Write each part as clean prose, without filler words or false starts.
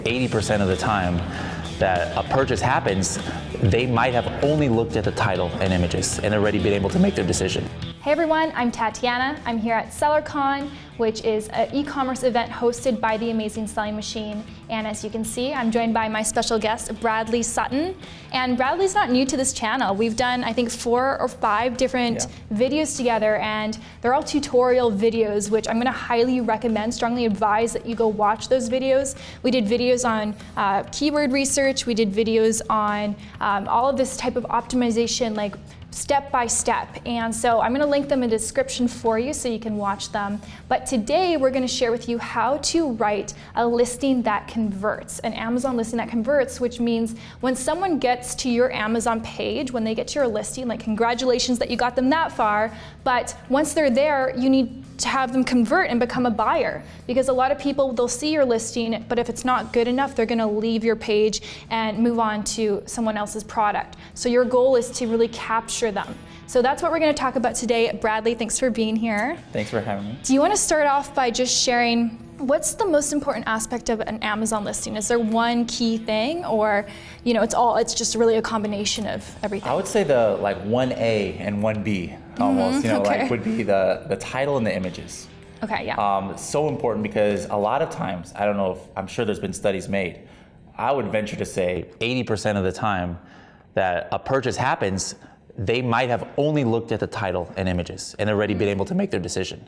80% of the time that a purchase happens, they might have only looked at the title and images and already been able to make their decision. Hey everyone, I'm Tatiana. I'm here at SellerCon, which is an e-commerce event hosted by the Amazing Selling Machine. And as you can see, I'm joined by my special guest, Bradley Sutton. And Bradley's not new to this channel. We've done, I think, 4 or 5 different videos together, and they're all tutorial videos, which I'm gonna highly recommend, strongly advise that you go watch those videos. We did videos on keyword research. We did videos on all of this type of optimization, like step by step. And so I'm gonna link them in the description for you so you can watch them. But today we're gonna share with you how to write a listing that converts, an Amazon listing that converts, which means when someone gets to your Amazon page, when they get to your listing, like congratulations that you got them that far, but once they're there, you need to have them convert and become a buyer. Because a lot of people, they'll see your listing, but if it's not good enough, they're gonna leave your page and move on to someone else's product. So your goal is to really capture them. So that's what we're gonna talk about today. Bradley, thanks for being here. Thanks for having me. Do you wanna start off by just sharing what's the most important aspect of an Amazon listing? Is there one key thing, or it's just really a combination of everything? I would say the 1A and 1B almost, would be the title and the images. Okay, yeah. So important because a lot of times, I'm sure there's been studies made, I would venture to say 80% of the time that a purchase happens, they might have only looked at the title and images and already been able to make their decision.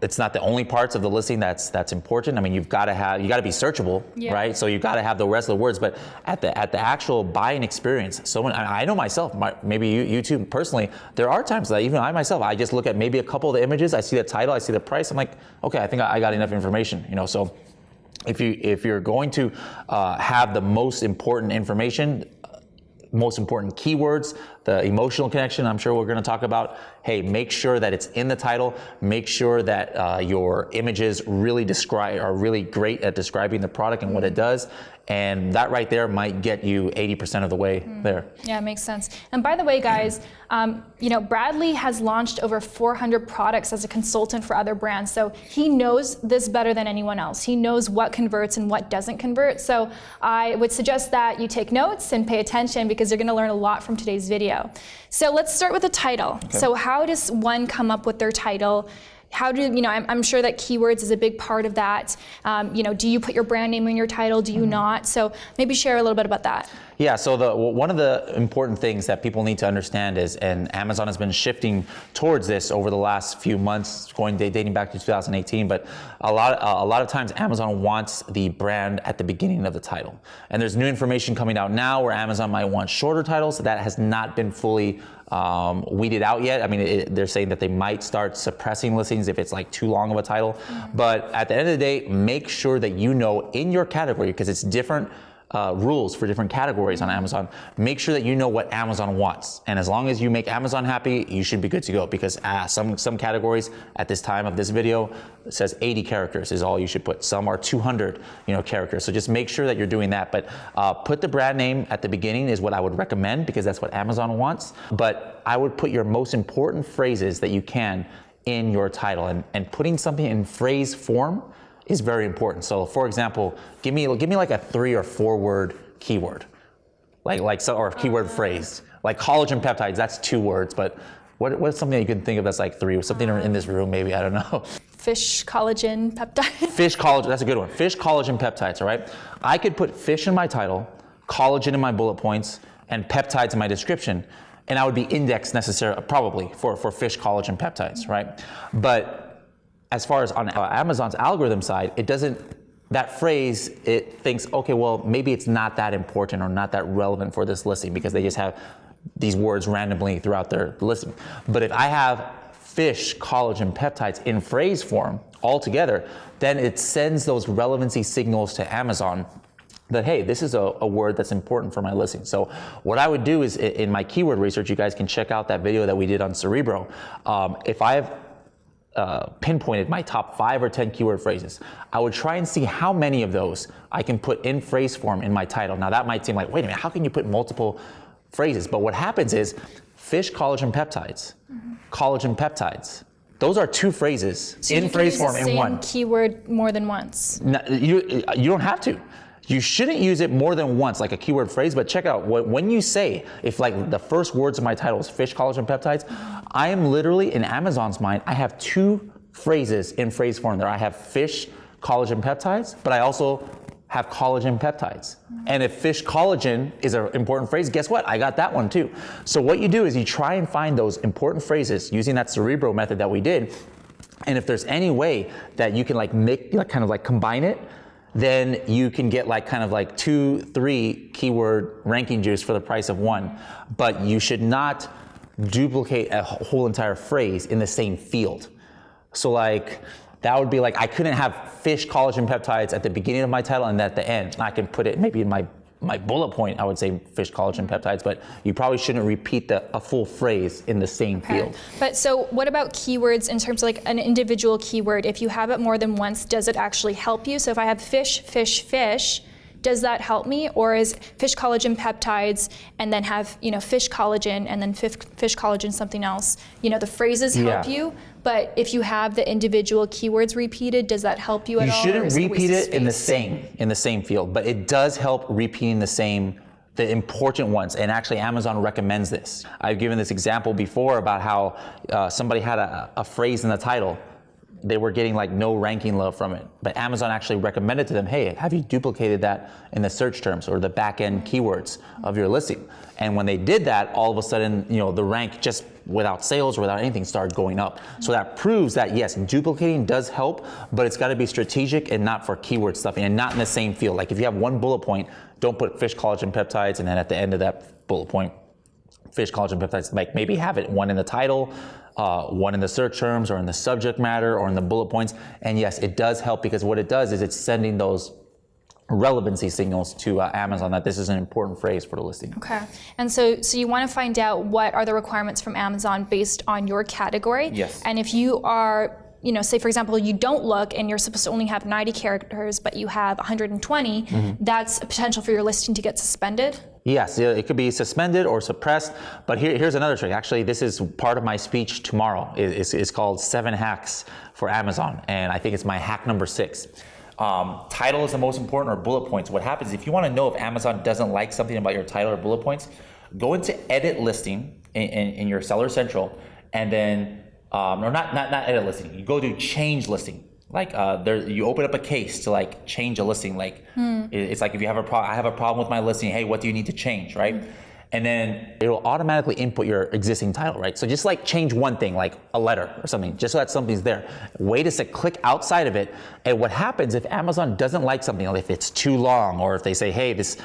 It's not the only parts of the listing that's important. I mean, you got to be searchable, right? So you've got to have the rest of the words. But at the actual buying experience, I know myself, maybe you too personally, there are times that even I myself, I just look at maybe a couple of the images, I see the title, I see the price, I'm like, okay, I think I got enough information, So if you're going to have the most important information, most important keywords, the emotional connection, I'm sure we're going to talk about. Hey, make sure that it's in the title. Make sure that your images really are really great at describing the product and what it does. And that right there might get you 80% of the way there. Yeah, it makes sense. And by the way, guys, Bradley has launched over 400 products as a consultant for other brands. So he knows this better than anyone else. He knows what converts and what doesn't convert. So I would suggest that you take notes and pay attention because you're going to learn a lot from today's video. So let's start with the title. Okay. So how does one come up with their title? How do, I'm sure that keywords is a big part of that. Do you put your brand name in your title? Do you not? So maybe share a little bit about that. Yeah, so one of the important things that people need to understand is, and Amazon has been shifting towards this over the last few months, dating back to 2018, but a lot of times Amazon wants the brand at the beginning of the title. And there's new information coming out now where Amazon might want shorter titles. That has not been fully weeded out yet. I mean, they're saying that they might start suppressing listings if it's too long of a title. But at the end of the day, make sure that in your category, because it's different rules for different categories on Amazon, make sure that you know what Amazon wants. And as long as you make Amazon happy, you should be good to go, because some categories at this time of this video, it says 80 characters is all you should put. Some are 200 characters. So just make sure that you're doing that. But put the brand name at the beginning is what I would recommend, because that's what Amazon wants. But I would put your most important phrases that you can in your title, and putting something in phrase form is very important. So for example, give me like a 3 or 4 word keyword, or a keyword phrase, like collagen peptides. That's 2 words, but what's something that you can think of that's 3? Something in this room, maybe, I don't know. Fish collagen peptides. Fish collagen, that's a good one. Fish collagen peptides, all right? I could put fish in my title, collagen in my bullet points, and peptides in my description, and I would be indexed probably for fish collagen peptides, right? But as far as on Amazon's algorithm side, that phrase, it thinks, okay, well, maybe it's not that important or not that relevant for this listing, because they just have these words randomly throughout their listing. But if I have fish collagen peptides in phrase form altogether, then it sends those relevancy signals to Amazon that, hey, this is a word that's important for my listing. So what I would do is, in my keyword research, you guys can check out that video that we did on Cerebro. If I've pinpointed my top 5 or 10 keyword phrases, I would try and see how many of those I can put in phrase form in my title. Now that might seem like, wait a minute, how can you put multiple phrases? But what happens is fish collagen peptides, collagen peptides, Those are two phrases So in you can phrase use form the in same one. keyword more than once. No, you don't have to. You shouldn't use it more than once, like a keyword phrase, but check out, when you say, if like the first words of my title is fish, collagen, peptides, I am literally, in Amazon's mind, I have two phrases in phrase form there. I have fish, collagen, peptides, but I also have collagen peptides. And if fish collagen is an important phrase, guess what? I got that one too. So what you do is you try and find those important phrases using that Cerebro method that we did. And if there's any way that you can like make, like kind of like combine it, then you can get like kind of like 2-3 keyword ranking juice for the price of one. But you should not duplicate a whole entire phrase in the same field. So like, that would be like, I couldn't have fish, collagen, peptides at the beginning of my title and at the end. I can put it maybe in my bullet point, I would say fish, collagen, peptides, but you probably shouldn't repeat a full phrase in the same field. But so what about keywords in terms of like an individual keyword? If you have it more than once, does it actually help you? So if I have fish, fish, fish, does that help me? Or is fish, collagen, peptides, and then have, fish collagen and then fish collagen something else? The phrases help you, but if you have the individual keywords repeated, does that help you at all? You shouldn't repeat it in the same field, but it does help repeating the important ones, and actually Amazon recommends this. I've given this example before about how somebody had a phrase in the title. They were getting like no ranking love from it, but Amazon actually recommended to them, hey, have you duplicated that in the search terms or the back end keywords of your listing? And when they did that, all of a sudden, the rank just without sales or without anything started going up. So that proves that yes, duplicating does help, but it's got to be strategic and not for keyword stuffing and not in the same field. Like if you have one bullet point, don't put fish, collagen, peptides, and then at the end of that bullet point, fish, collagen, peptides, like maybe have it one in the title, one in the search terms or in the subject matter or in the bullet points. And yes, it does help because what it does is it's sending those relevancy signals to Amazon that this is an important phrase for the listing. Okay, and so you want to find out what are the requirements from Amazon based on your category. Yes. And if you are, say for example, you don't look and you're supposed to only have 90 characters, but you have 120, that's a potential for your listing to get suspended. Yes, it could be suspended or suppressed, but here's another trick. Actually, this is part of my speech tomorrow. It's called 7 Hacks for Amazon, and I think it's my hack number 6. Title is the most important, or bullet points. What happens if you want to know if Amazon doesn't like something about your title or bullet points, go into edit listing in your Seller Central, and then, or not edit listing, you go to change listing. Like you open up a case to like change a listing. Like it's like if you have I have a problem with my listing. Hey, what do you need to change, right? And then it'll automatically input your existing title, right? So just like change one thing, like a letter or something, just so that something's there. Wait a sec, click outside of it. And what happens if Amazon doesn't like something, like if it's too long, or if they say, hey, this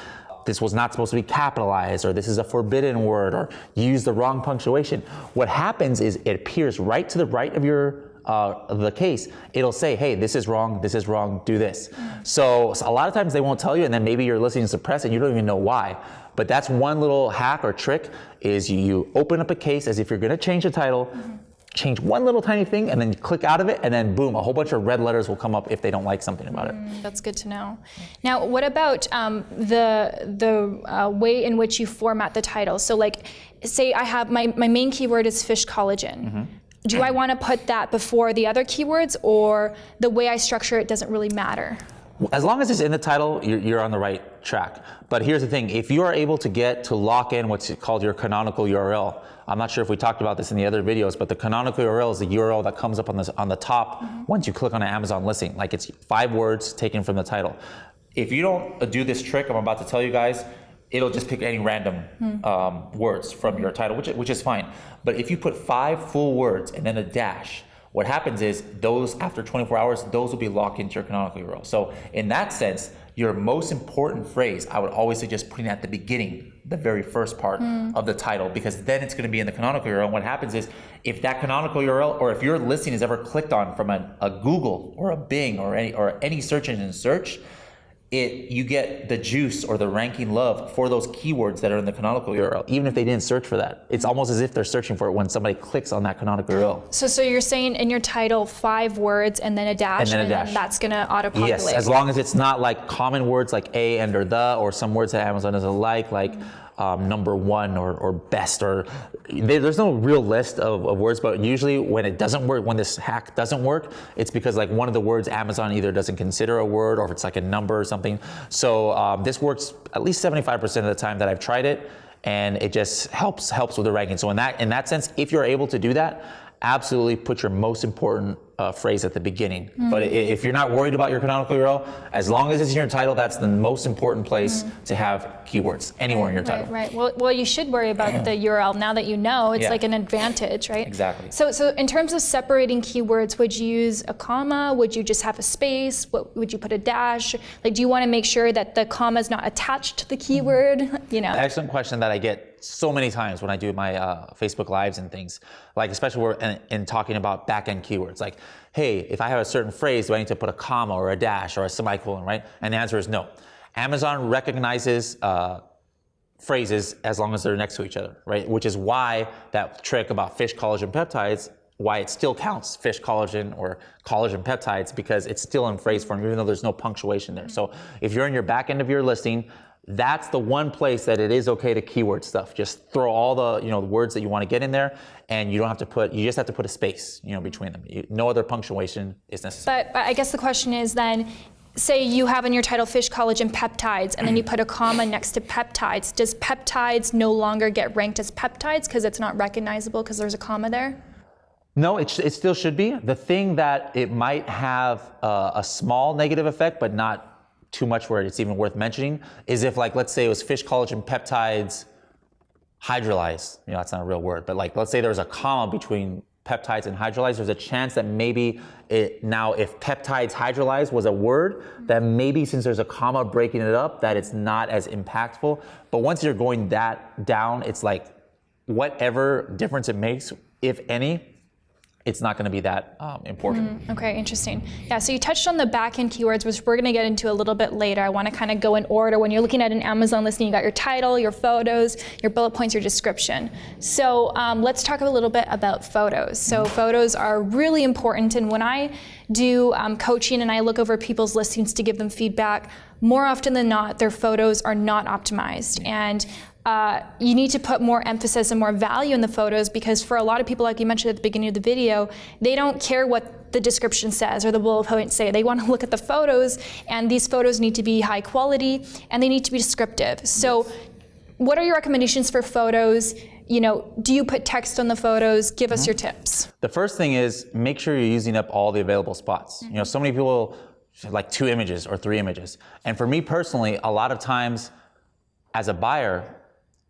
was not supposed to be capitalized, or this is a forbidden word, or you use the wrong punctuation. What happens is it appears right to the right of your the case. It'll say, hey, this is wrong, do this. So a lot of times they won't tell you, and then maybe your listing is suppressed and you don't even know why. But that's one little hack or trick, is you open up a case as if you're gonna change the title, change one little tiny thing, and then you click out of it, and then boom, a whole bunch of red letters will come up if they don't like something about it. That's good to know. Now, what about the way in which you format the title? So like, say I have, my main keyword is fish collagen. Do I want to put that before the other keywords, or the way I structure it doesn't really matter? As long as it's in the title, you're on the right track. But here's the thing, if you are able to lock in what's called your canonical URL, I'm not sure if we talked about this in the other videos, but the canonical URL is the URL that comes up on the top once you click on an Amazon listing. Like it's 5 words taken from the title. If you don't do this trick I'm about to tell you guys, it'll just pick any random words from your title, which is fine. But if you put 5 full words and then a dash, what happens is those, after 24 hours, those will be locked into your canonical URL. So in that sense, your most important phrase, I would always suggest putting at the beginning, the very first part of the title, because then it's going to be in the canonical URL. And what happens is, if that canonical URL, or if your listing is ever clicked on from a Google or a Bing or any search engine search, you get the juice or the ranking love for those keywords that are in the canonical URL, even if they didn't search for that. It's almost as if they're searching for it when somebody clicks on that canonical URL. So you're saying in your title 5 words and then a dash, and then that's going to auto-populate? Yes, as long as it's not like common words like a and or the, or some words that Amazon doesn't like number one or best, or there's no real list of words, but usually when it doesn't work, when this hack doesn't work, it's because like one of the words Amazon either doesn't consider a word, or if it's like a number or something. So this works at least 75% of the time that I've tried it, and it just helps with the ranking. So in that sense, if you're able to do that, absolutely put your most important phrase at the beginning. But if you're not worried about your canonical URL, as long as it's in your title, that's the most important place to have keywords anywhere in your title. Right. Well, you should worry about the URL now that you know. It's like an advantage, right? Exactly. So in terms of separating keywords, would you use a comma? Would you just have a space? Would you put a dash? Like, do you want to make sure that the comma is not attached to the keyword? You know. Excellent question that I get so many times when I do my Facebook Lives and things, like especially in talking about back-end keywords. Like, hey, if I have a certain phrase, do I need to put a comma or a dash or a semicolon, right? And the answer is no. Amazon recognizes phrases as long as they're next to each other, right? Which is why that trick about fish, collagen, peptides, why it still counts fish, collagen, or collagen peptides, because it's still in phrase form, even though there's no punctuation there. So if you're in your back end of your listing, that's the one place that it is okay to keyword stuff. Just throw all the the words that you want to get in there, and you don't have to put. You just have to put a space between them. No other punctuation is necessary. But I guess the question is then, say you have in your title fish, collagen, peptides, and then you put a comma next to peptides. Does peptides no longer get ranked as peptides because it's not recognizable because there's a comma there? No, it still should be. The thing that it might have a small negative effect, but not too much where it's even worth mentioning, is if, like, let's say it was fish, collagen, peptides, hydrolyzed. That's not a real word, but like, let's say there was a comma between peptides and hydrolyzed. There's a chance that maybe now if peptides hydrolyzed was a word, that maybe since there's a comma breaking it up, that it's not as impactful. But once you're going that down, it's like whatever difference it makes, if any, it's not going to be that important. Okay, interesting. Yeah, so you touched on the back-end keywords, which we're going to get into a little bit later. I want to kind of go in order. When you're looking at an Amazon listing, you got your title, your photos, your bullet points, your description. So let's talk a little bit about photos. So photos are really important, and when I do coaching and I look over people's listings to give them feedback, more often than not, their photos are not optimized. And you need to put more emphasis and more value in the photos, because for a lot of people, like you mentioned at the beginning of the video, they don't care what the description says or the bullet points say. They want to look at the photos, and these photos need to be high quality and they need to be descriptive. So what are your recommendations for photos? Do you put text on the photos? Give us your tips. The first thing is make sure you're using up all the available spots. So many people like 2 images or 3 images. And for me personally, a lot of times as a buyer,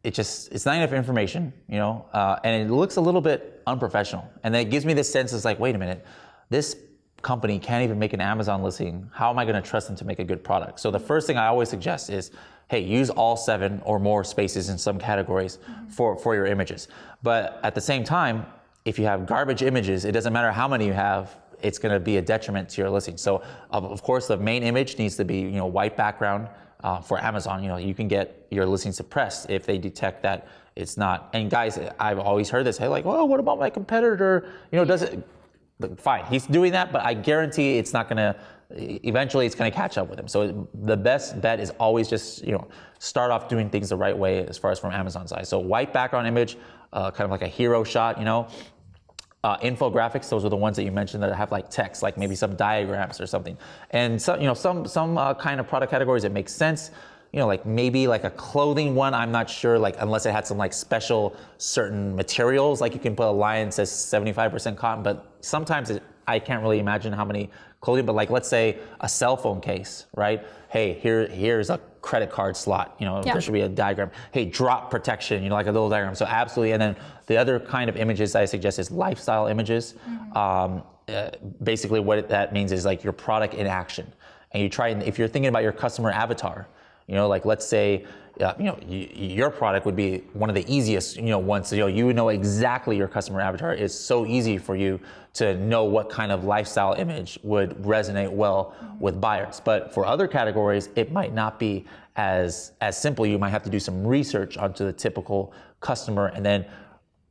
it's not enough information, and it looks a little bit unprofessional. And then it gives me this sense, it's like, wait a minute, this company can't even make an Amazon listing. How am I going to trust them to make a good product? So the first thing I always suggest is, hey, use all 7 or more spaces in some categories for your images. But at the same time, if you have garbage images, it doesn't matter how many you have, it's going to be a detriment to your listing. So of course, the main image needs to be white background. For Amazon, you can get your listing suppressed if they detect that it's not. And guys, I've always heard this. Hey, like, well, what about my competitor? Does it? Fine, he's doing that, but I guarantee it's not gonna. Eventually, it's gonna catch up with him. So the best bet is always just start off doing things the right way as far as from Amazon side. So white background image, kind of like a hero shot. Infographics, those are the ones that you mentioned that have like text, like maybe some diagrams or something. And so, some kind of product categories it makes sense. Like maybe like a clothing one, I'm not sure, like unless it had some like special certain materials, like you can put a line that says 75% cotton, but sometimes I can't really imagine how many clothing, but like let's say a cell phone case, right? Hey, here's a credit card slot, there should be a diagram. Hey, drop protection, like a little diagram. So absolutely. And then the other kind of images I suggest is lifestyle images. Basically what that means is like your product in action. And you try, and if you're thinking about your customer avatar, like let's say, your product would be one of the easiest, ones. You would know exactly your customer avatar. It's so easy for you to know what kind of lifestyle image would resonate well with buyers. But for other categories, it might not be as simple. You might have to do some research onto the typical customer and then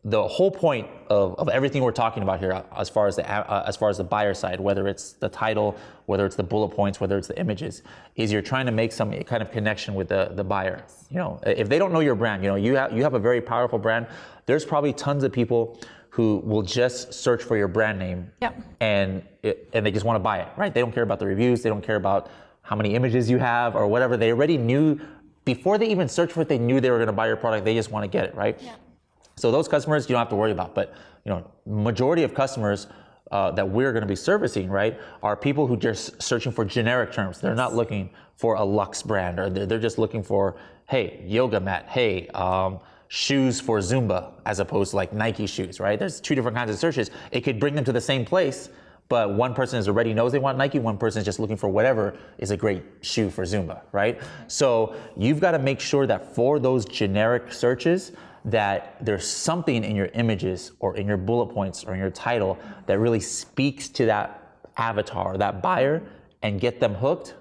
the whole point of everything we're talking about here, as far as the buyer side, whether it's the title, whether it's the bullet points, whether it's the images, is you're trying to make some kind of connection with the buyer. You know, if they don't know your brand, you know, you have a very powerful brand. There's probably tons of people who will just search for your brand name, and they just want to buy it, right? They don't care about the reviews. They don't care about how many images you have or whatever. They already knew before they even searched for it. They knew they were going to buy your product. They just want to get it, right? Yeah. So those customers you don't have to worry about. But you know, majority of customers that we're going to be servicing, right, are people who just searching for generic terms. They're not looking for a luxe brand, or they're just looking for, hey, yoga mat, hey, shoes for Zumba, as opposed to like Nike shoes, right? There's two different kinds of searches. It could bring them to the same place, but one person is already knows they want Nike, one person is just looking for whatever is a great shoe for Zumba, right? So you've got to make sure that for those generic searches, that there's something in your images or in your bullet points or in your title that really speaks to that avatar, that buyer, and get them hooked.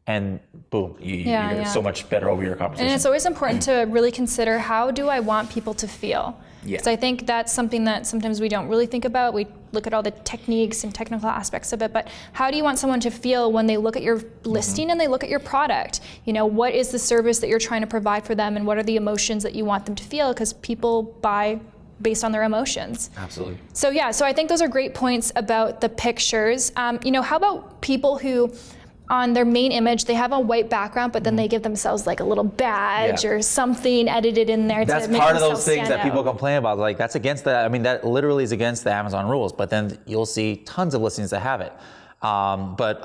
And boom, you get so much better over your conversation. And it's always important to really consider, how do I want people to feel? Because I think that's something that sometimes we don't really think about. We look at all the techniques and technical aspects of it, but how do you want someone to feel when they look at your listing and they look at your product? You know, what is the service that you're trying to provide for them, and what are the emotions that you want them to feel? Because people buy based on their emotions. Absolutely. So I think those are great points about the pictures. You know, how about people who, on their main image, they have a white background, but then they give themselves like a little badge or something edited in there. That's to make part of those things that out. people complain about. Like, that's against that literally is against the Amazon rules. But then you'll see tons of listings that have it. But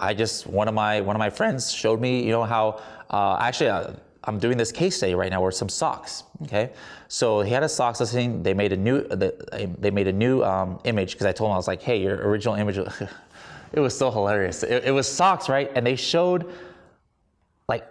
one of my friends showed me, you know, how I'm doing this case study right now where some socks. Okay, so he had a socks listing. They made a new image, because I told him, I was like, hey, your original image. It was so hilarious. It was socks, right? And they showed like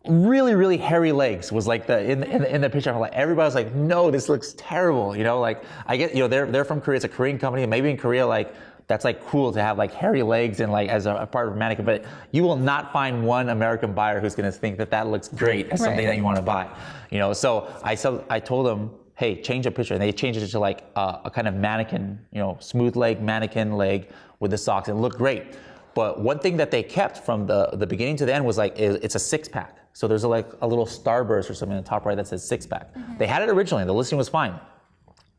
really, really hairy legs was like in the picture. I'm like, everybody was like, no, this looks terrible. You know, like, I get, you know, they're from Korea. It's a Korean company. And maybe in Korea, like, that's like cool to have like hairy legs and like as a part of a mannequin. But you will not find one American buyer who's going to think that looks great as something that you want to buy. You know, so I told them, hey, change a picture. And they changed it to like a kind of mannequin, you know, smooth leg, mannequin leg with the socks, and it looked great. But one thing that they kept from the beginning to the end was like, it's a 6-pack. So there's like a little starburst or something in the top right that says 6-pack. Mm-hmm. They had it originally, the listing was fine.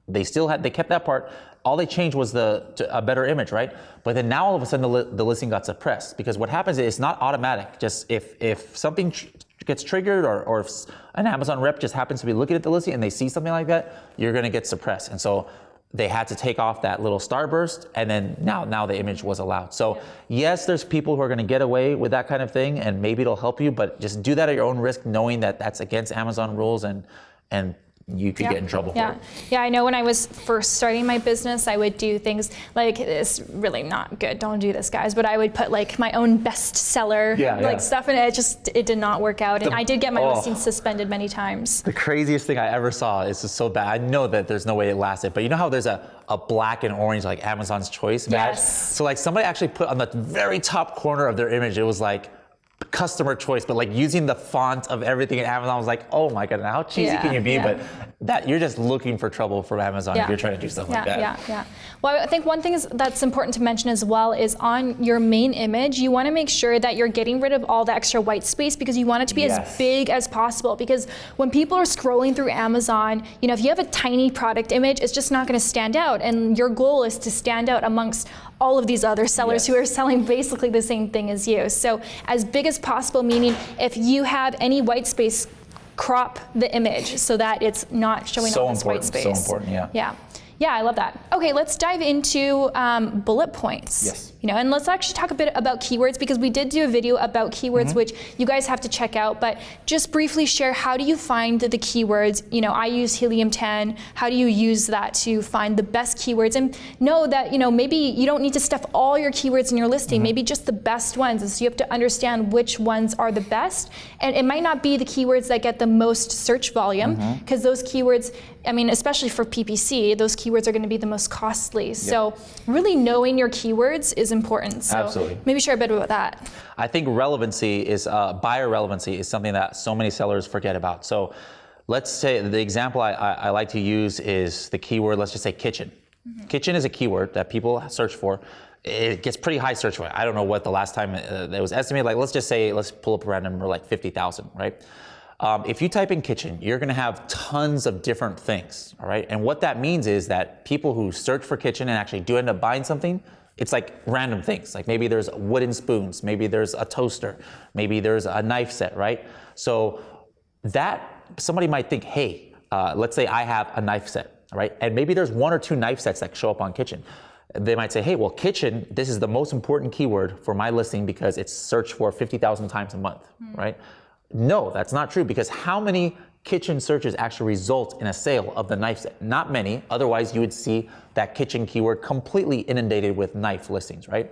They kept that part. All they changed was a better image, right? But then now all of a sudden the listing got suppressed, because what happens is it's not automatic. Just if something gets triggered, or if an Amazon rep just happens to be looking at the listing and they see something like that, you're gonna get suppressed. And so they had to take off that little starburst, and then now the image was allowed. So yes, there's people who are gonna get away with that kind of thing, and maybe it'll help you, but just do that at your own risk, knowing that that's against Amazon rules, and you could get in trouble for it. Yeah, I know when I was first starting my business, I would do things like, it's really not good, don't do this, guys, but I would put like my own bestseller stuff, and it did not work out. And I did get my listings suspended many times. The craziest thing I ever saw is just so bad. I know that there's no way it lasted, but you know how there's a black and orange, like Amazon's Choice badge? Yes. So like somebody actually put on the very top corner of their image, it was like customer choice, but like using the font of everything in Amazon. I was like, oh my god, how cheesy can you be? But that you're just looking for trouble from Amazon if you're trying to do stuff like that. Yeah. Well, I think one thing that's important to mention as well is, on your main image, you want to make sure that you're getting rid of all the extra white space, because you want it to be as big as possible. Because when people are scrolling through Amazon, you know, if you have a tiny product image, it's just not going to stand out. And your goal is to stand out amongst all of these other sellers who are selling basically the same thing as you. So as big as possible, meaning if you have any white space, crop the image so that it's not showing all this white space. So important, Yeah, I love that. Okay, let's dive into bullet points. Yes. You know, and let's actually talk a bit about keywords, because we did do a video about keywords, which you guys have to check out. But just briefly share, how do you find the keywords? You know, I use Helium 10. How do you use that to find the best keywords? And know that, you know, maybe you don't need to stuff all your keywords in your listing, maybe just the best ones. And so you have to understand which ones are the best. And it might not be the keywords that get the most search volume, because those keywords, I mean, especially for PPC, those keywords are going to be the most costly. So really knowing your keywords is important. So absolutely. Maybe share a bit about that. I think relevancy is, buyer relevancy is something that so many sellers forget about. So let's say the example I like to use is the keyword, let's just say kitchen. Kitchen is a keyword that people search for. It gets pretty high search for. I don't know what the last time it was estimated. Like, let's pull up a random number, like 50,000, right? If you type in kitchen, you're gonna have tons of different things, all right? And what that means is that people who search for kitchen and actually do end up buying something, it's like random things. Like maybe there's wooden spoons, maybe there's a toaster, maybe there's a knife set, right? So that somebody might think, hey, let's say I have a knife set, right? And maybe there's 1 or 2 knife sets that show up on kitchen. They might say, hey, well, kitchen, this is the most important keyword for my listing because it's searched for 50,000 times a month, right? No, that's not true, because how many kitchen searches actually result in a sale of the knife set? Not many. Otherwise, you would see that kitchen keyword completely inundated with knife listings, right?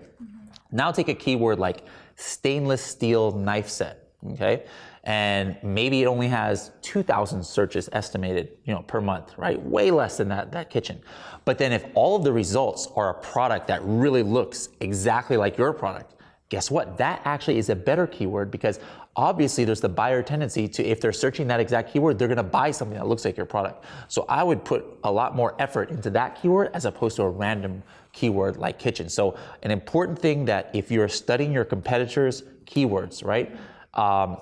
Now take a keyword like stainless steel knife set, okay? And maybe it only has 2,000 searches estimated, per month, right? Way less than that kitchen. But then if all of the results are a product that really looks exactly like your product, guess what? That actually is a better keyword, because obviously there's the buyer tendency to, if they're searching that exact keyword, they're gonna buy something that looks like your product. So I would put a lot more effort into that keyword as opposed to a random keyword like kitchen. So an important thing that if you're studying your competitors' keywords, right?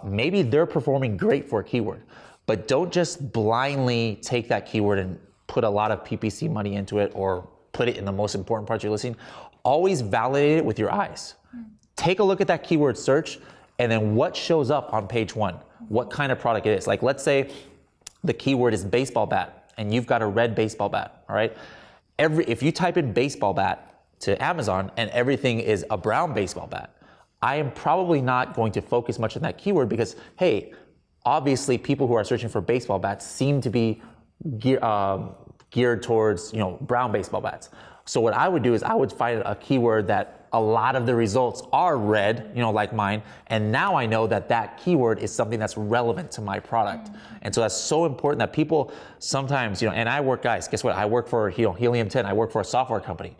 Maybe they're performing great for a keyword, but don't just blindly take that keyword and put a lot of PPC money into it or put it in the most important parts of your listing. Always validate it with your eyes. Take a look at that keyword search, and then what shows up on page 1, what kind of product it is. Like, let's say the keyword is baseball bat and you've got a red baseball bat, all right? If you type in baseball bat to Amazon and everything is a brown baseball bat, I am probably not going to focus much on that keyword, because, hey, obviously people who are searching for baseball bats seem to be geared towards, brown baseball bats. So what I would do is I would find a keyword that a lot of the results are red, like mine, and now I know that that keyword is something that's relevant to my product. And so that's so important that people sometimes, and I work, guys, guess what? I work for Helium 10, I work for a software company.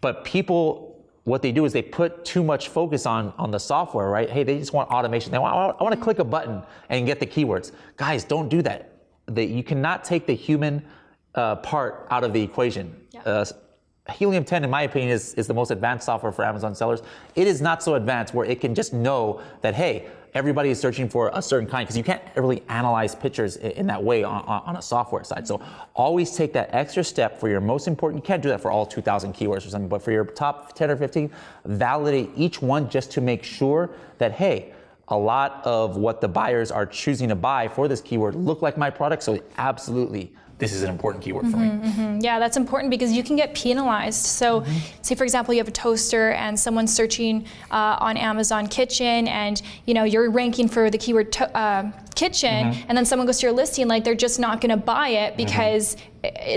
But people, what they do is they put too much focus on the software, right? Hey, they just want automation. I want to click a button and get the keywords. Guys, don't do that. You cannot take the human part out of the equation. Yeah. Helium 10, in my opinion, is the most advanced software for Amazon sellers. It is not so advanced where it can just know that, hey, everybody is searching for a certain kind, because you can't really analyze pictures in that way on a software side. So always take that extra step for your most important. You can't do that for all 2,000 keywords or something, but for your top 10 or 15, validate each one just to make sure that, hey, a lot of what the buyers are choosing to buy for this keyword look like my product. So absolutely, this is an important keyword for me. Yeah, that's important, because you can get penalized. So say, for example, you have a toaster and someone's searching on Amazon kitchen, and you're ranking for the keyword kitchen, and then someone goes to your listing, like, they're just not gonna buy it because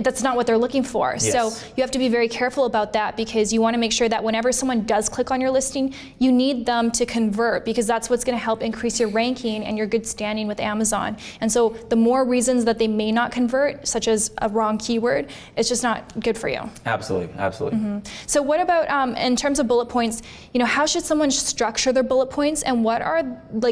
that's not what they're looking for. Yes. So you have to be very careful about that, because you wanna make sure that whenever someone does click on your listing, you need them to convert, because that's what's gonna help increase your ranking and your good standing with Amazon. And so the more reasons that they may not convert, such as a wrong keyword, it's just not good for you. Absolutely, absolutely. So what about, in terms of bullet points, how should someone structure their bullet points, and what are,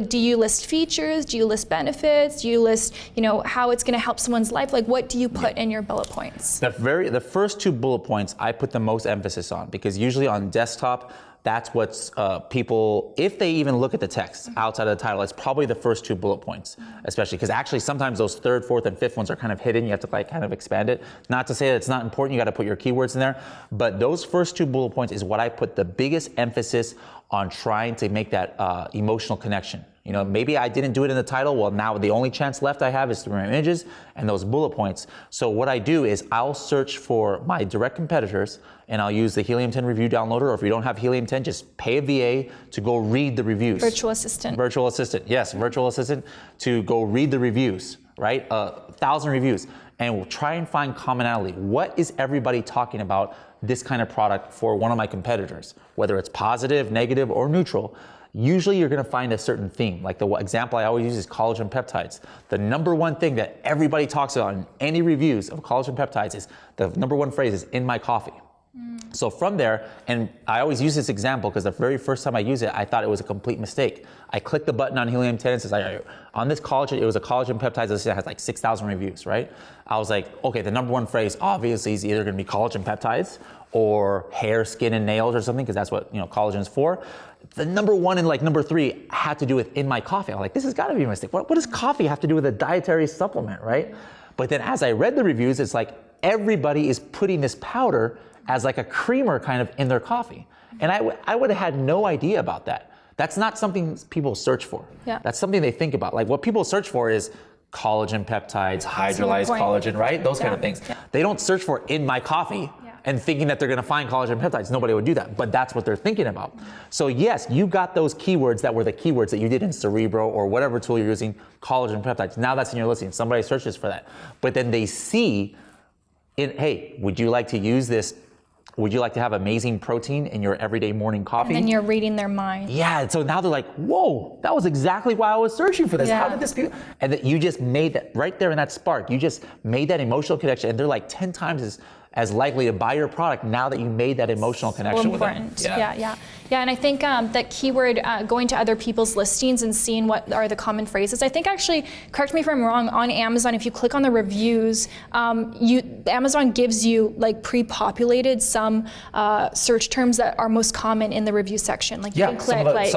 do you list features, do you list benefits, do you list, how it's gonna help someone's life? Like, what do you put in your bullet points? The first 2 bullet points I put the most emphasis on, because usually on desktop, that's what's people, if they even look at the text outside of the title, it's probably the first 2 bullet points, especially because actually sometimes those 3rd, 4th, and 5th ones are kind of hidden. You have to kind of expand it. Not to say that it's not important, you got to put your keywords in there, but those first 2 bullet points is what I put the biggest emphasis on, trying to make that emotional connection. Maybe I didn't do it in the title. Well, now the only chance left I have is through my images and those bullet points. So what I do is I'll search for my direct competitors, and I'll use the Helium 10 review downloader, or if you don't have Helium 10, just pay a VA to go read the reviews. Virtual assistant. Virtual assistant, yes, virtual assistant to go read the reviews, right? 1,000 reviews, and we'll try and find commonality. What is everybody talking about this kind of product for one of my competitors? Whether it's positive, negative, or neutral, usually you're gonna find a certain theme. Like the example I always use is collagen peptides. The number one thing that everybody talks about in any reviews of collagen peptides is, the number one phrase is, in my coffee. So from there, and I always use this example because the very first time I used it, I thought it was a complete mistake. I clicked the button on helium 10 and says, on this collagen, it was a collagen peptides that has like 6,000 reviews, right? I was like, okay, the number one phrase obviously is either gonna be collagen peptides or hair, skin, and nails or something, because that's what collagen is for. The number one and like number three had to do with in my coffee. I'm like, this has gotta be a mistake. What does coffee have to do with a dietary supplement, right? But then as I read the reviews, it's like everybody is putting this powder as like a creamer kind of in their coffee. And I would have had no idea about that. That's not something people search for. Yeah. That's something they think about. Like what people search for is collagen peptides, hydrolyzed collagen, right? Those kind of things. Yeah. They don't search for in my coffee and thinking that they're gonna find collagen peptides. Nobody would do that, but that's what they're thinking about. So yes, you got those keywords that were the keywords that you did in Cerebro or whatever tool you're using, collagen peptides. Now that's in your listing. Somebody searches for that. But then they see, hey, would you like to use this? Would you like to have amazing protein in your everyday morning coffee? And then you're reading their mind. Yeah, so now they're like, whoa, that was exactly why I was searching for this. Yeah. How did this be? And that you just made that, right there in that spark, you just made that emotional connection, and they're like 10 times as likely to buy your product now that you made that emotional connection with them. Yeah, and I think that keyword, going to other people's listings and seeing what are the common phrases. I think actually, correct me if I'm wrong, on Amazon, if you click on the reviews, Amazon gives you like pre-populated some search terms that are most common in the review section. Like you can click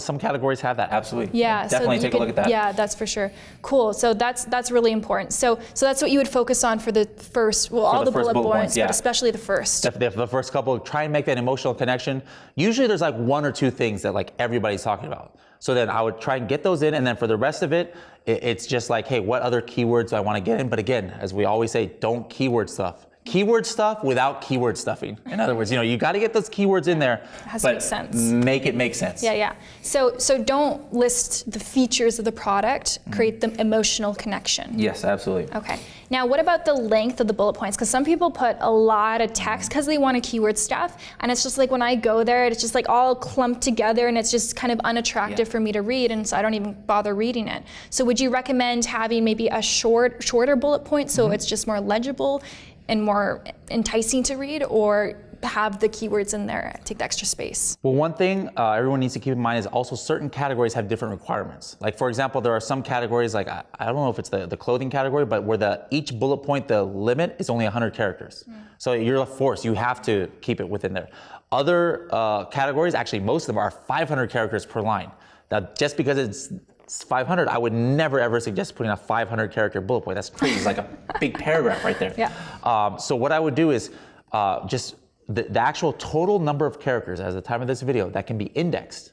some categories have that, absolutely. Yeah, definitely take a look at that. Yeah, that's for sure. Cool. So that's really important. So that's what you would focus on for the first, all the bullet points, but especially the first. The first couple, try and make that emotional connection. Usually there's like one or two things that like everybody's talking about. So then I would try and get those in, and then for the rest of it, it's just like, hey, what other keywords do I want to get in? But again, as we always say, don't keyword stuff. Keyword stuff without keyword stuffing. In other words, you got to get those keywords in there, it has to make sense. Make it make sense. Yeah. So don't list the features of the product, create the emotional connection. Yes, absolutely. Okay. Now, what about the length of the bullet points? Because some people put a lot of text because they want to keyword stuff, and it's just like when I go there, it's just like all clumped together, and it's just kind of unattractive for me to read, and so I don't even bother reading it. So would you recommend having maybe a shorter bullet point so it's just more legible and more enticing to read, or have the keywords in there, take the extra space? Well, one thing everyone needs to keep in mind is also certain categories have different requirements. Like for example, there are some categories, like I don't know if it's the clothing category, but where each bullet point, the limit is only 100 characters. So you're forced, you have to keep it within there. Other categories, actually most of them are 500 characters per line. Now, just because it's 500, I would never ever suggest putting a 500 character bullet point. That's crazy. It's like a big paragraph right there. Yeah. So what I would do is just the actual total number of characters at the time of this video that can be indexed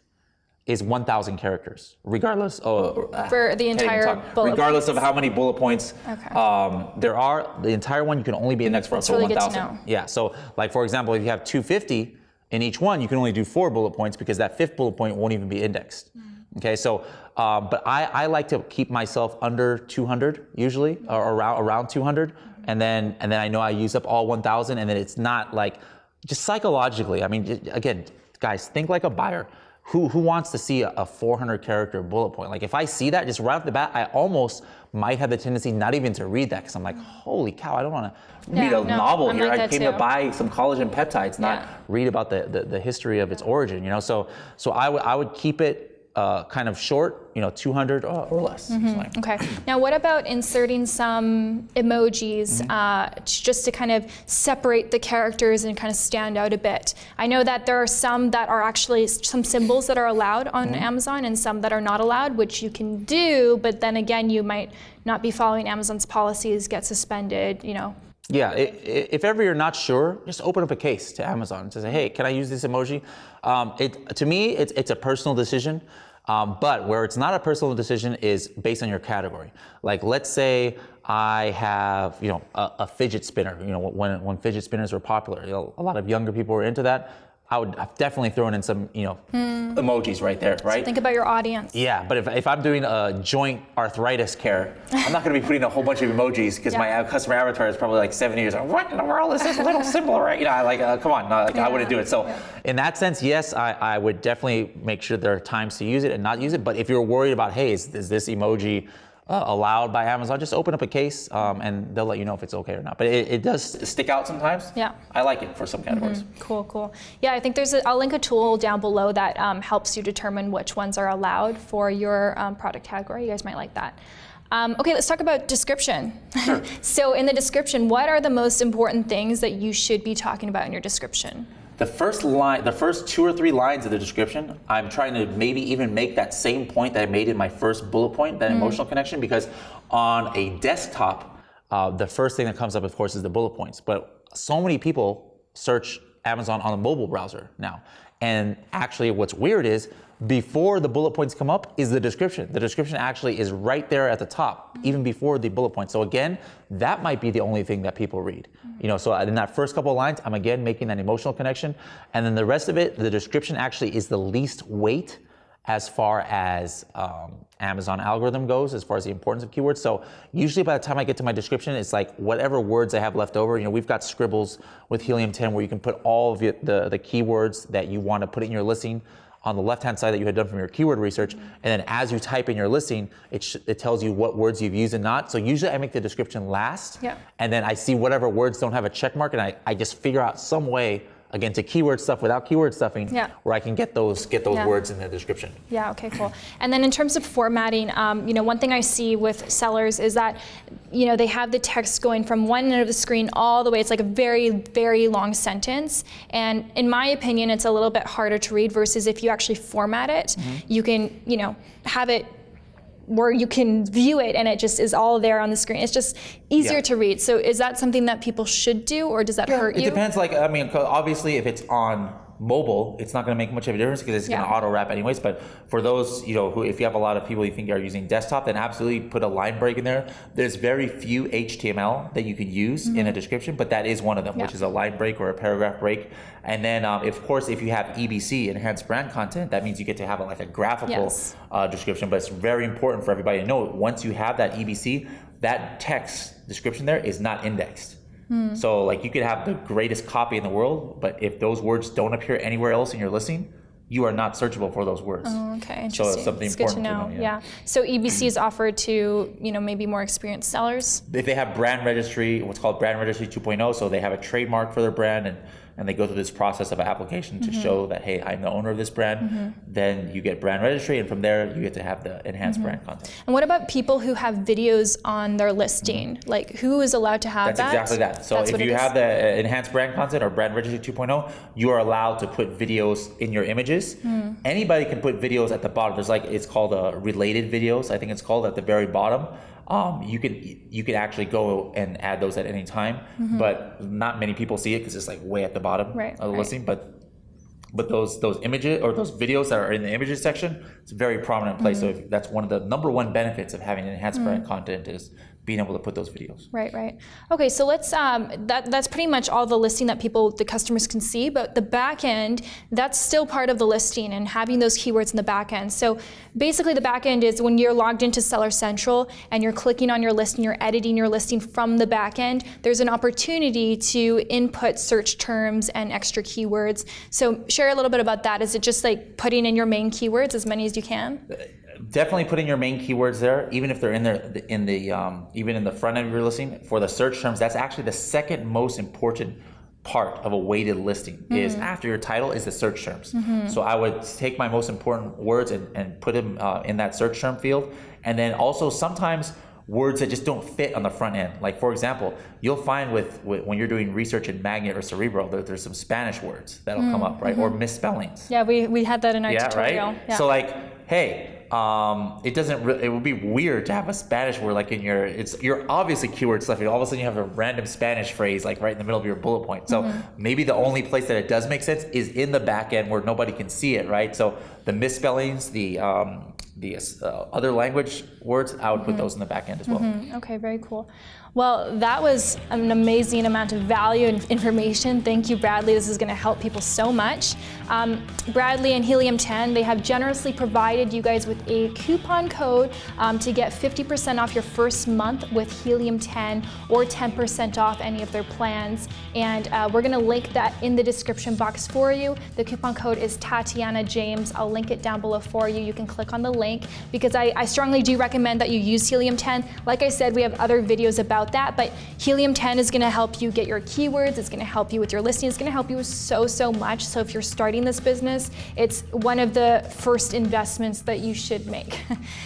is 1,000 characters, regardless of for the entire bullet regardless of how many bullet points. Okay. There are the entire one you can only be indexed for up to really 1,000. good to know. Yeah. So like for example, if you have 250 in each one, you can only do 4 bullet points because that 5th bullet point won't even be indexed. Okay. So but I like to keep myself under 200 usually, or around 200, and then I know I use up all 1,000, and then it's not like, just psychologically, I mean, again, guys, think like a buyer. Who wants to see a 400 character bullet point? Like if I see that just right off the bat, I almost might have the tendency not even to read that, because I'm like, holy cow, I don't want to read a novel here. I came to buy some collagen peptides, not read about the history of its origin. So I would keep it kind of short, 200 or less. Okay. Now, what about inserting some emojis just to kind of separate the characters and kind of stand out a bit? I know that there are some that are actually some symbols that are allowed on Amazon and some that are not allowed, which you can do, but then again, you might not be following Amazon's policies, get suspended, Yeah, if ever you're not sure, just open up a case to Amazon to say, hey, can I use this emoji? To me, it's a personal decision, but where it's not a personal decision is based on your category. Like, let's say I have, a fidget spinner. When fidget spinners were popular, a lot of younger people were into that. I would definitely throw in some, emojis right there, right? So think about your audience. Yeah, but if I'm doing a joint arthritis care, I'm not going to be putting a whole bunch of emojis because my customer avatar is probably like 70 years old. What in the world is this little symbol, right? Come on, I wouldn't do it. So in that sense, yes, I would definitely make sure there are times to use it and not use it. But if you're worried about, hey, is this emoji allowed by Amazon, just open up a case and they'll let you know if it's okay or not. But it does stick out sometimes. Yeah. I like it for some categories. Cool. Yeah, I think I'll link a tool down below that helps you determine which ones are allowed for your product category. You guys might like that. Okay, let's talk about description. Sure. So in the description, what are the most important things that you should be talking about in your description? The first 2 or 3 lines of the description, I'm trying to maybe even make that same point that I made in my first bullet point, that emotional connection, because on a desktop, the first thing that comes up, of course, is the bullet points. But so many people search Amazon on a mobile browser now. And actually what's weird is before the bullet points come up is the description. The description actually is right there at the top, even before the bullet points. So again, that might be the only thing that people read. So in that first couple of lines, I'm again making that emotional connection. And then the rest of it, the description actually is the least weight as far as Amazon algorithm goes, as far as the importance of keywords. So usually by the time I get to my description, it's like whatever words I have left over. We've got scribbles with Helium 10 where you can put all of the keywords that you want to put in your listing on the left-hand side that you had done from your keyword research. And then as you type in your listing, it tells you what words you've used and not. So usually I make the description last. Yeah. And then I see whatever words don't have a check mark, and I just figure out some way, again, to keyword stuff without keyword stuffing, where I can get those words in the description. Yeah, okay, cool. And then in terms of formatting, one thing I see with sellers is that, they have the text going from one end of the screen all the way. It's like a very, very long sentence. And in my opinion, it's a little bit harder to read versus if you actually format it, you can, have it where you can view it and it just is all there on the screen. It's just easier to read. So is that something that people should do, or does that hurt you? It depends. Obviously if it's on mobile, it's not going to make much of a difference because it's going to auto wrap anyways. But for those, who, if you have a lot of people you think are using desktop, then absolutely put a line break in there. There's very few HTML that you can use in a description, but that is one of them, which is a line break or a paragraph break. And then, of course, if you have EBC, enhanced brand content, that means you get to have a graphical description. But it's very important for everybody to know, once you have that EBC, that text description there is not indexed. So you could have the greatest copy in the world, but if those words don't appear anywhere else in your listing, you are not searchable for those words. Oh, okay, interesting. So it's something it's important good to know. Yeah. So EBC is offered to, maybe more experienced sellers? If they have brand registry, what's called brand registry 2.0, so they have a trademark for their brand and they go through this process of application to show that, hey, I'm the owner of this brand, then you get brand registry, and from there you get to have the enhanced brand content. And what about people who have videos on their listing? Who is allowed to have that? That's exactly that. So if you have the enhanced brand content or brand registry 2.0, you are allowed to put videos in your images. Anybody can put videos at the bottom. There's it's called related videos, I think it's called, at the very bottom. You could actually go and add those at any time, but not many people see it because it's way at the bottom of the listing. But those images or those videos that are in the images section, it's a very prominent place. So that's one of the number one benefits of having enhanced brand content is being able to put those videos. Right. Okay, so let's, that's pretty much all the listing that the customers can see, but the back end, that's still part of the listing and having those keywords in the back end. So basically the back end is when you're logged into Seller Central and you're clicking on your listing, you're editing your listing from the back end, there's an opportunity to input search terms and extra keywords. So share a little bit about that. Is it just putting in your main keywords, as many as you can? Definitely putting your main keywords there, even if they're in even in the front end of your listing. For the search terms, that's actually the second most important part of a weighted listing. Is after your title is the search terms. So I would take my most important words and put them in that search term field, and then also sometimes words that just don't fit on the front end. For example, you'll find with when you're doing research in Magnet or Cerebro, there's some Spanish words that'll come up, right? Or misspellings. Yeah, we had that in our tutorial. Right? Yeah. So hey, it would be weird to have a Spanish word you're obviously keyword stuffing. All of a sudden you have a random Spanish phrase right in the middle of your bullet point. So maybe the only place that it does make sense is in the back end where nobody can see it, right? So the misspellings, the other language words, I would put those in the back end as well. Okay, very cool. Well, that was an amazing amount of value and information. Thank you, Bradley. This is going to help people so much. Bradley and Helium 10, they have generously provided you guys with a coupon code to get 50% off your first month with Helium 10 or 10% off any of their plans. And we're going to link that in the description box for you. The coupon code is Tatiana James. I'll link it down below for you. You can click on the link link because I strongly do recommend that you use Helium-10. Like I said, we have other videos about that, but Helium-10 is gonna help you get your keywords, it's gonna help you with your listing, it's gonna help you with so much. So if you're starting this business, it's one of the first investments that you should make.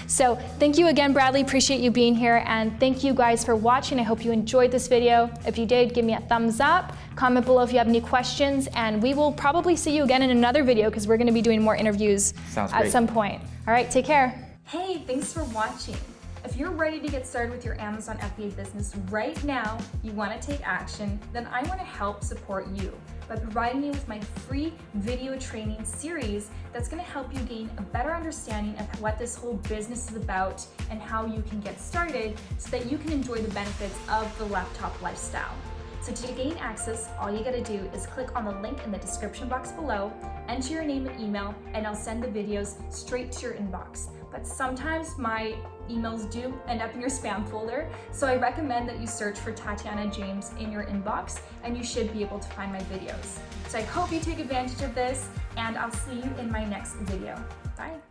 So thank you again, Bradley, appreciate you being here, and thank you guys for watching. I hope you enjoyed this video. If you did, give me a thumbs up, comment below if you have any questions, and we will probably see you again in another video because we're gonna be doing more interviews at some point. All right, take care. Hey, thanks for watching. If you're ready to get started with your Amazon FBA business right now, you want to take action, then I want to help support you by providing you with my free video training series that's going to help you gain a better understanding of what this whole business is about and how you can get started so that you can enjoy the benefits of the laptop lifestyle. So to gain access, all you gotta do is click on the link in the description box below, enter your name and email, and I'll send the videos straight to your inbox. But sometimes my emails do end up in your spam folder, so I recommend that you search for Tatiana James in your inbox, and you should be able to find my videos. So I hope you take advantage of this, and I'll see you in my next video. Bye.